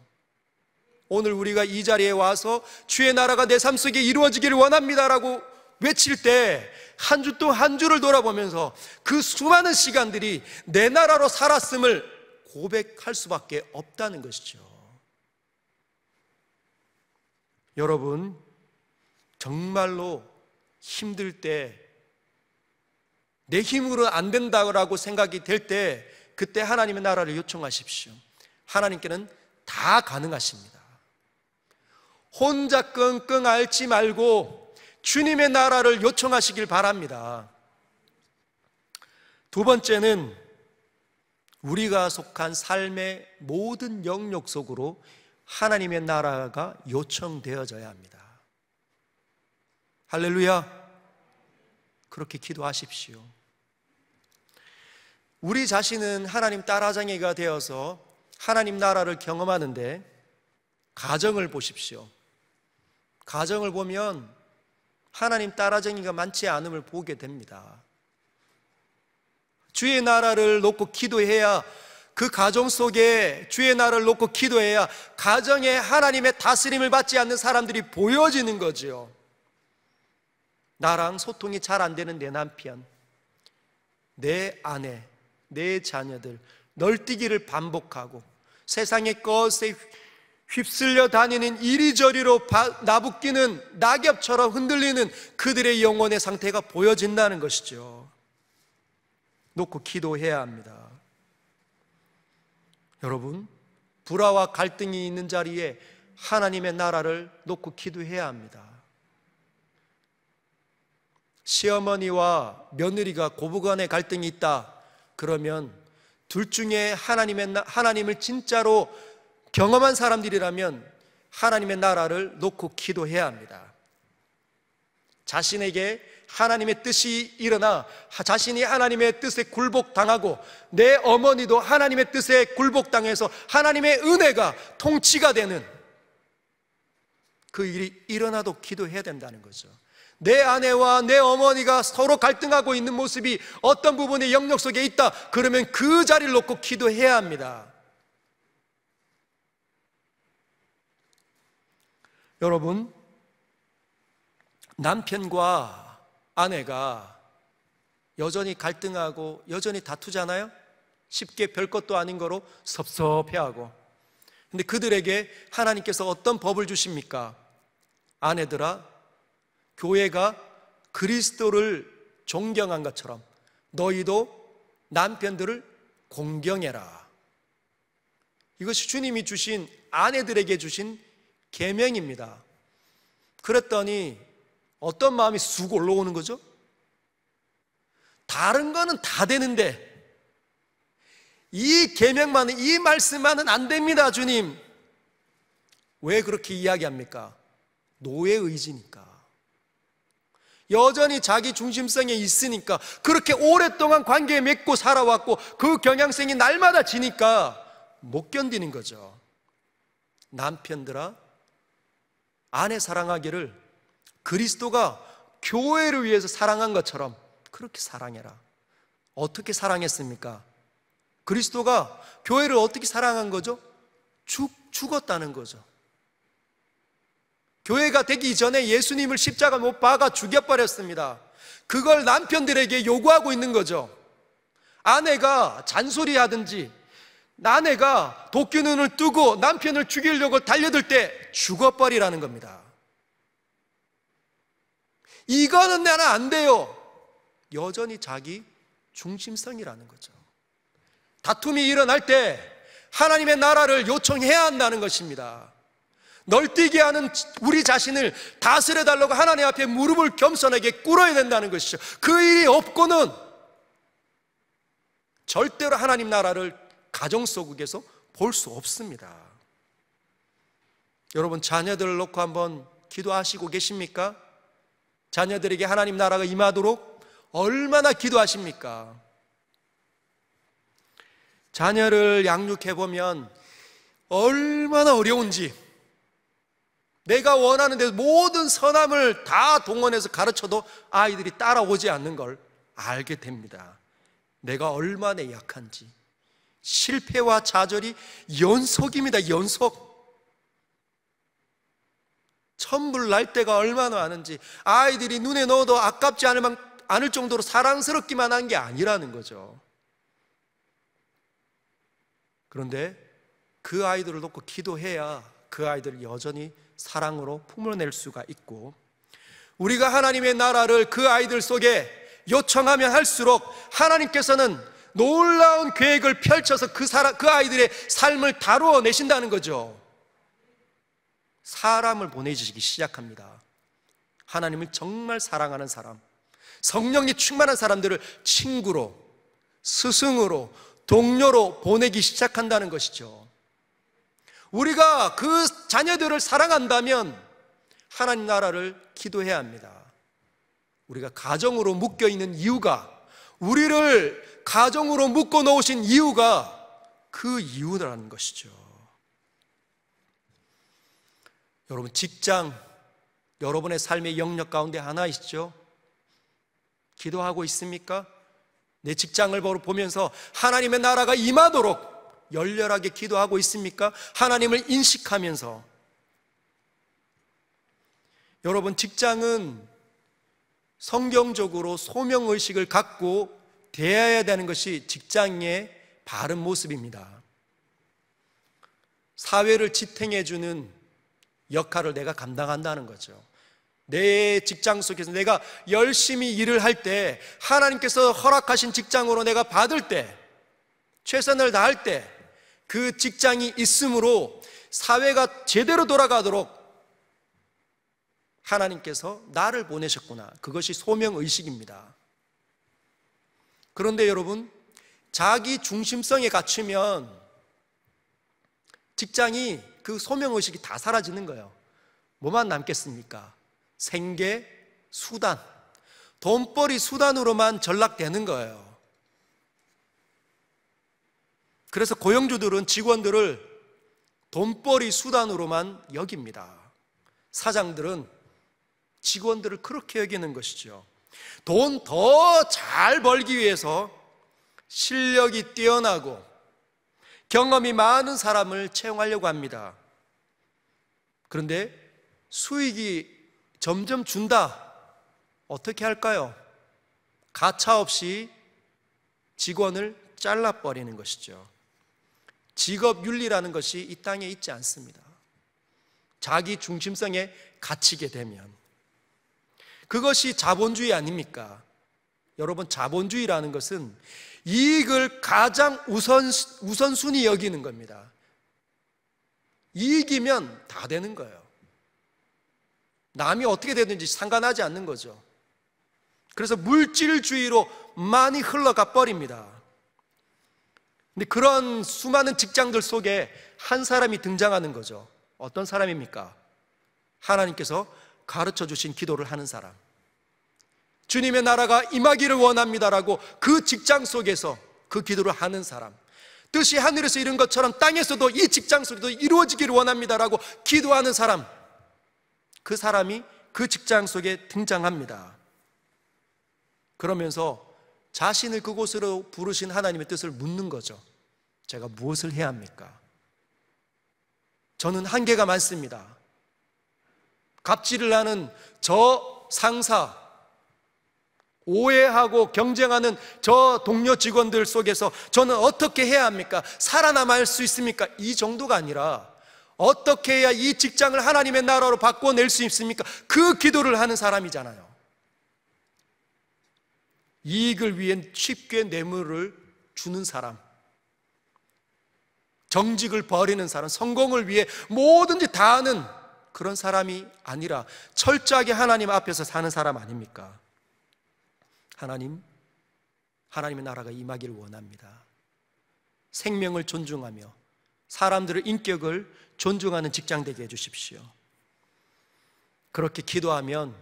오늘 우리가 이 자리에 와서 주의 나라가 내 삶 속에 이루어지기를 원합니다라고 외칠 때 한 주 또 한 주를 돌아보면서 그 수많은 시간들이 내 나라로 살았음을 고백할 수밖에 없다는 것이죠. 여러분, 정말로 힘들 때, 내 힘으로 안 된다고 생각이 될 때 그때 하나님의 나라를 요청하십시오. 하나님께는 다 가능하십니다. 혼자 끙끙 앓지 말고 주님의 나라를 요청하시길 바랍니다. 두 번째는 우리가 속한 삶의 모든 영역 속으로 하나님의 나라가 요청되어져야 합니다. 할렐루야. 그렇게 기도하십시오. 우리 자신은 하나님 딸아장이가 되어서 하나님 나라를 경험하는데, 가정을 보십시오. 가정을 보면 하나님 딸아장이가 많지 않음을 보게 됩니다. 주의 나라를 놓고 기도해야, 그 가정 속에 주의 나라를 놓고 기도해야 가정에 하나님의 다스림을 받지 않는 사람들이 보여지는 거지요. 나랑 소통이 잘 안 되는 내 남편, 내 아내, 내 자녀들, 널뛰기를 반복하고 세상의 것에 휩쓸려 다니는 이리저리로 나부끼는 낙엽처럼 흔들리는 그들의 영혼의 상태가 보여진다는 것이죠. 놓고 기도해야 합니다. 여러분, 불화와 갈등이 있는 자리에 하나님의 나라를 놓고 기도해야 합니다. 시어머니와 며느리가 고부간의 갈등이 있다 그러면 둘 중에 하나님을 진짜로 경험한 사람들이라면 하나님의 나라를 놓고 기도해야 합니다. 자신에게 하나님의 뜻이 일어나 자신이 하나님의 뜻에 굴복당하고 내 어머니도 하나님의 뜻에 굴복당해서 하나님의 은혜가 통치가 되는 그 일이 일어나도 기도해야 된다는 거죠. 내 아내와 내 어머니가 서로 갈등하고 있는 모습이 어떤 부분의 영역 속에 있다 그러면 그 자리를 놓고 기도해야 합니다. 여러분, 남편과 아내가 여전히 갈등하고 여전히 다투잖아요. 쉽게 별것도 아닌 거로 섭섭해하고. 근데 그들에게 하나님께서 어떤 법을 주십니까? 아내들아, 교회가 그리스도를 존경한 것처럼 너희도 남편들을 공경해라. 이것이 주님이 주신, 아내들에게 주신 계명입니다. 그랬더니 어떤 마음이 쑥 올라오는 거죠? 다른 거는 다 되는데 이 계명만은, 이 말씀만은 안 됩니다. 주님, 왜 그렇게 이야기합니까? 노예 의지니까. 여전히 자기 중심성에 있으니까, 그렇게 오랫동안 관계 맺고 살아왔고 그 경향성이 날마다 지니까 못 견디는 거죠. 남편들아, 아내 사랑하기를 그리스도가 교회를 위해서 사랑한 것처럼 그렇게 사랑해라. 어떻게 사랑했습니까? 그리스도가 교회를 어떻게 사랑한 거죠? 죽었다는 거죠. 교회가 되기 전에 예수님을 십자가 못 박아 죽여버렸습니다. 그걸 남편들에게 요구하고 있는 거죠. 아내가 잔소리하든지 아내가 도끼 눈을 뜨고 남편을 죽이려고 달려들 때 죽어버리라는 겁니다. 이거는 나는 안 돼요. 여전히 자기 중심성이라는 거죠. 다툼이 일어날 때 하나님의 나라를 요청해야 한다는 것입니다. 널뛰게 하는 우리 자신을 다스려달라고 하나님 앞에 무릎을 겸손하게 꿇어야 된다는 것이죠. 그 일이 없고는 절대로 하나님 나라를 가정 속에서 볼 수 없습니다. 여러분, 자녀들을 놓고 한번 기도하시고 계십니까? 자녀들에게 하나님 나라가 임하도록 얼마나 기도하십니까? 자녀를 양육해보면 얼마나 어려운지, 내가 원하는 데 모든 선함을 다 동원해서 가르쳐도 아이들이 따라오지 않는 걸 알게 됩니다. 내가 얼마나 약한지. 실패와 좌절이 연속입니다. 연속. 천불 날 때가 얼마나 많은지. 아이들이 눈에 넣어도 아깝지 않을 정도로 사랑스럽기만 한 게 아니라는 거죠. 그런데 그 아이들을 놓고 기도해야 그 아이들을 여전히 사랑으로 품어낼 수가 있고, 우리가 하나님의 나라를 그 아이들 속에 요청하면 할수록 하나님께서는 놀라운 계획을 펼쳐서 그 아이들의 삶을 다루어 내신다는 거죠. 사람을 보내주시기 시작합니다. 하나님을 정말 사랑하는 사람, 성령이 충만한 사람들을 친구로, 스승으로, 동료로 보내기 시작한다는 것이죠. 우리가 그 자녀들을 사랑한다면 하나님 나라를 기도해야 합니다. 우리가 가정으로 묶여 있는 이유가, 우리를 가정으로 묶어 놓으신 이유가 그 이유라는 것이죠. 여러분, 직장, 여러분의 삶의 영역 가운데 하나 있죠. 기도하고 있습니까? 내 직장을 보면서 하나님의 나라가 임하도록 열렬하게 기도하고 있습니까? 하나님을 인식하면서. 여러분, 직장은 성경적으로 소명의식을 갖고 대해야 되는 것이 직장의 바른 모습입니다. 사회를 지탱해주는 역할을 내가 감당한다는 거죠. 내 직장 속에서 내가 열심히 일을 할 때, 하나님께서 허락하신 직장으로 내가 받을 때, 최선을 다할 때 그 직장이 있으므로 사회가 제대로 돌아가도록 하나님께서 나를 보내셨구나. 그것이 소명의식입니다. 그런데 여러분, 자기 중심성에 갇히면 직장이 그 소명의식이 다 사라지는 거예요. 뭐만 남겠습니까? 생계, 수단, 돈벌이 수단으로만 전락되는 거예요. 그래서 고용주들은 직원들을 돈벌이 수단으로만 여깁니다. 사장들은 직원들을 그렇게 여기는 것이죠. 돈 더 잘 벌기 위해서 실력이 뛰어나고 경험이 많은 사람을 채용하려고 합니다. 그런데 수익이 점점 준다. 어떻게 할까요? 가차없이 직원을 잘라버리는 것이죠. 직업윤리라는 것이 이 땅에 있지 않습니다. 자기 중심성에 갇히게 되면 그것이 자본주의 아닙니까? 여러분, 자본주의라는 것은 이익을 가장 우선순위 여기는 겁니다. 이익이면 다 되는 거예요. 남이 어떻게 되든지 상관하지 않는 거죠. 그래서 물질주의로 많이 흘러가 버립니다. 근데 그런 수많은 직장들 속에 한 사람이 등장하는 거죠. 어떤 사람입니까? 하나님께서 가르쳐 주신 기도를 하는 사람. 주님의 나라가 임하기를 원합니다라고 그 직장 속에서 그 기도를 하는 사람. 뜻이 하늘에서 이룬 것처럼 땅에서도 이 직장 속에도 이루어지기를 원합니다라고 기도하는 사람. 그 사람이 그 직장 속에 등장합니다. 그러면서 자신을 그곳으로 부르신 하나님의 뜻을 묻는 거죠. 제가 무엇을 해야 합니까? 저는 한계가 많습니다. 갑질을 하는 저 상사, 오해하고 경쟁하는 저 동료 직원들 속에서 저는 어떻게 해야 합니까? 살아남을 수 있습니까? 이 정도가 아니라 어떻게 해야 이 직장을 하나님의 나라로 바꿔낼 수 있습니까? 그 기도를 하는 사람이잖아요. 이익을 위해 쉽게 뇌물을 주는 사람, 정직을 버리는 사람, 성공을 위해 뭐든지 다 하는 그런 사람이 아니라 철저하게 하나님 앞에서 사는 사람 아닙니까? 하나님의 나라가 임하기를 원합니다. 생명을 존중하며 사람들의 인격을 존중하는 직장 되게 해주십시오. 그렇게 기도하면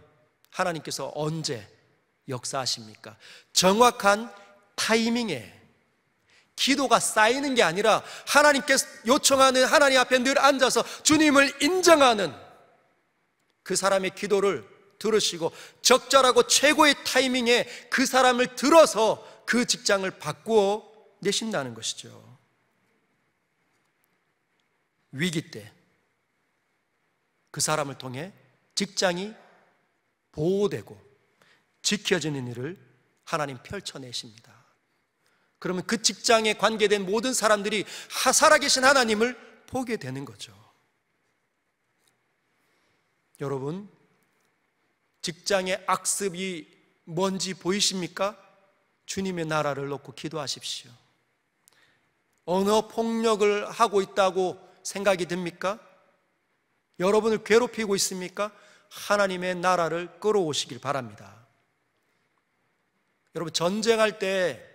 하나님께서 언제 역사하십니까? 정확한 타이밍에 기도가 쌓이는 게 아니라 하나님께서 요청하는 하나님 앞에 늘 앉아서 주님을 인정하는 그 사람의 기도를 들으시고 적절하고 최고의 타이밍에 그 사람을 들어서 그 직장을 바꾸어 내신다는 것이죠. 위기 때 그 사람을 통해 직장이 보호되고 지켜지는 일을 하나님 펼쳐내십니다. 그러면 그 직장에 관계된 모든 사람들이 살아계신 하나님을 보게 되는 거죠. 여러분, 직장의 악습이 뭔지 보이십니까? 주님의 나라를 놓고 기도하십시오. 언어 폭력을 하고 있다고 생각이 듭니까? 여러분을 괴롭히고 있습니까? 하나님의 나라를 끌어오시길 바랍니다. 여러분, 전쟁할 때,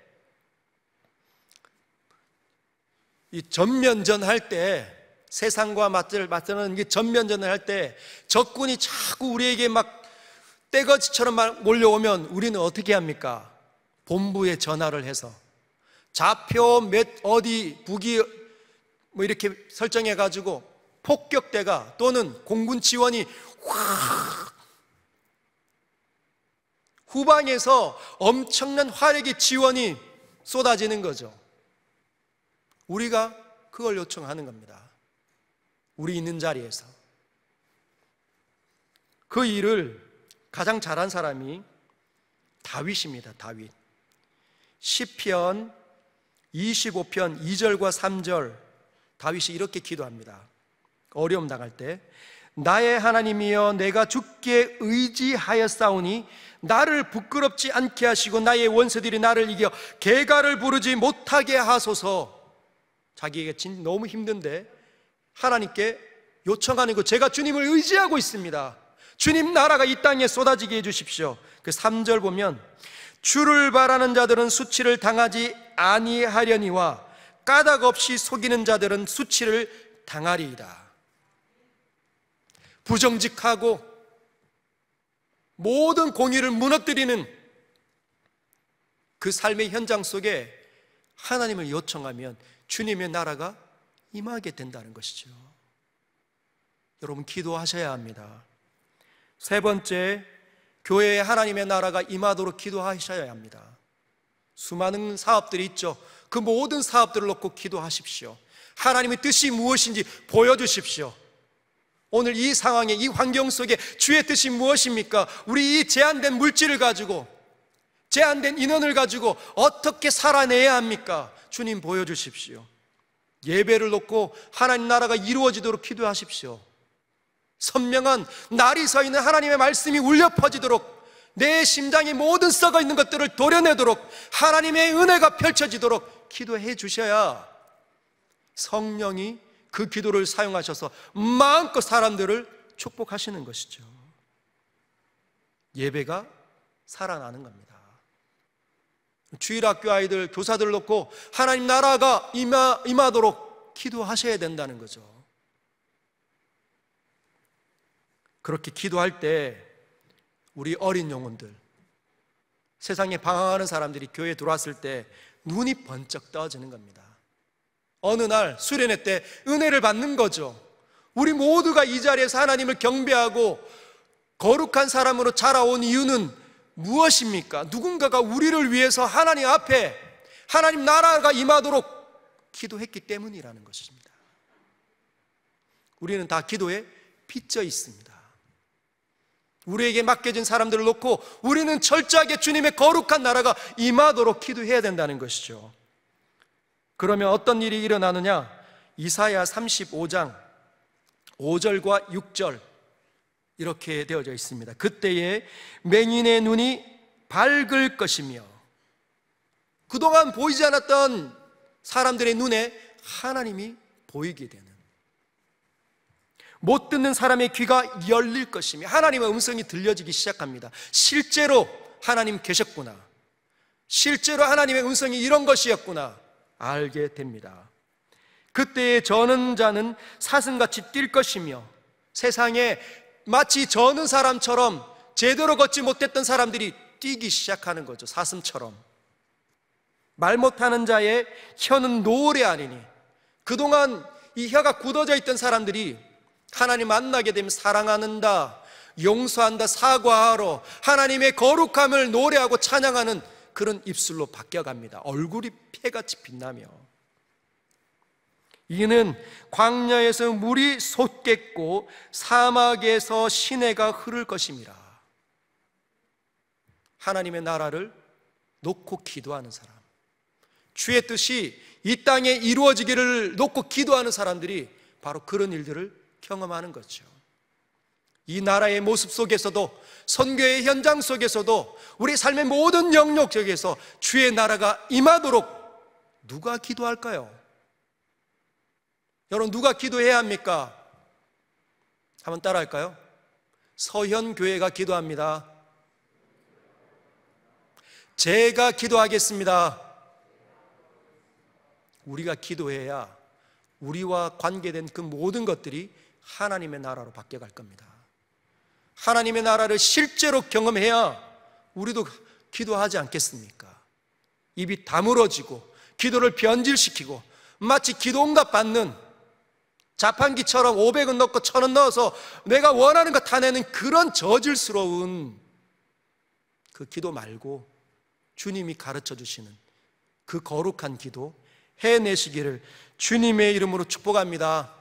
이 전면전 할 때, 세상과 맞서는 전면전을 할 때 적군이 자꾸 우리에게 막 떼거지처럼 몰려오면 우리는 어떻게 합니까? 본부에 전화를 해서 좌표 몇 어디 북이 뭐 이렇게 설정해 가지고 폭격대가 또는 공군 지원이 확 후방에서 엄청난 화력의 지원이 쏟아지는 거죠. 우리가 그걸 요청하는 겁니다. 우리 있는 자리에서. 그 일을 가장 잘한 사람이 다윗입니다. 다윗. 시편 25편 2절과 3절 다윗이 이렇게 기도합니다. 어려움 당할 때 나의 하나님이여 내가 주께 의지하였사오니 나를 부끄럽지 않게 하시고 나의 원수들이 나를 이겨 개가를 부르지 못하게 하소서. 자기에게 너무 힘든데 하나님께 요청하는 거, 제가 주님을 의지하고 있습니다. 주님 나라가 이 땅에 쏟아지게 해주십시오. 그 3절 보면 주를 바라는 자들은 수치를 당하지 아니하려니와 까닭 없이 속이는 자들은 수치를 당하리이다. 부정직하고 모든 공의를 무너뜨리는 그 삶의 현장 속에 하나님을 요청하면 주님의 나라가 임하게 된다는 것이죠. 여러분 기도하셔야 합니다. 세 번째, 교회에 하나님의 나라가 임하도록 기도하셔야 합니다. 수많은 사업들이 있죠. 그 모든 사업들을 놓고 기도하십시오. 하나님의 뜻이 무엇인지 보여주십시오. 오늘 이 상황에, 이 환경 속에 주의 뜻이 무엇입니까? 우리 이 제한된 물질을 가지고, 제한된 인원을 가지고 어떻게 살아내야 합니까? 주님 보여주십시오. 예배를 놓고 하나님 나라가 이루어지도록 기도하십시오. 선명한 날이 서 있는 하나님의 말씀이 울려 퍼지도록, 내 심장의 모든 썩어 있는 것들을 도려내도록 하나님의 은혜가 펼쳐지도록 기도해 주셔야 성령이 그 기도를 사용하셔서 마음껏 사람들을 축복하시는 것이죠. 예배가 살아나는 겁니다. 주일학교 아이들, 교사들을 놓고 하나님 나라가 임하도록 기도하셔야 된다는 거죠. 그렇게 기도할 때 우리 어린 영혼들, 세상에 방황하는 사람들이 교회에 들어왔을 때 눈이 번쩍 떠지는 겁니다. 어느 날 수련회 때 은혜를 받는 거죠. 우리 모두가 이 자리에서 하나님을 경배하고 거룩한 사람으로 자라온 이유는 무엇입니까? 누군가가 우리를 위해서 하나님 앞에 하나님 나라가 임하도록 기도했기 때문이라는 것입니다. 우리는 다 기도에 빚져 있습니다. 우리에게 맡겨진 사람들을 놓고 우리는 철저하게 주님의 거룩한 나라가 임하도록 기도해야 된다는 것이죠. 그러면 어떤 일이 일어나느냐? 이사야 35장 5절과 6절 이렇게 되어져 있습니다. 그때에 맹인의 눈이 밝을 것이며, 그동안 보이지 않았던 사람들의 눈에 하나님이 보이게 되는, 못 듣는 사람의 귀가 열릴 것이며 하나님의 음성이 들려지기 시작합니다. 실제로 하나님 계셨구나, 실제로 하나님의 음성이 이런 것이었구나 알게 됩니다. 그때에 저는 자는 사슴같이 뛸 것이며, 세상에 마치 저는 사람처럼 제대로 걷지 못했던 사람들이 뛰기 시작하는 거죠. 사슴처럼. 말 못하는 자의 혀는 노래하리니, 그동안 이 혀가 굳어져 있던 사람들이 하나님 만나게 되면 사랑한다, 용서한다, 사과하러 하나님의 거룩함을 노래하고 찬양하는 그런 입술로 바뀌어갑니다. 얼굴이 폐같이 빛나며, 이는 광야에서 물이 솟겠고 사막에서 시내가 흐를 것임이라. 하나님의 나라를 놓고 기도하는 사람, 주의 뜻이 이 땅에 이루어지기를 놓고 기도하는 사람들이 바로 그런 일들을 경험하는 거죠. 이 나라의 모습 속에서도, 선교의 현장 속에서도, 우리 삶의 모든 영역 속에서 주의 나라가 임하도록 누가 기도할까요? 여러분, 누가 기도해야 합니까? 한번 따라할까요? 서현교회가 기도합니다. 제가 기도하겠습니다. 우리가 기도해야 우리와 관계된 그 모든 것들이 하나님의 나라로 바뀌어갈 겁니다. 하나님의 나라를 실제로 경험해야 우리도 기도하지 않겠습니까? 입이 다물어지고 기도를 변질시키고 마치 기도응답 받는 자판기처럼 500원 넣고 1000원 넣어서 내가 원하는 거 다 내는 그런 저질스러운 그 기도 말고 주님이 가르쳐 주시는 그 거룩한 기도 해내시기를 주님의 이름으로 축복합니다.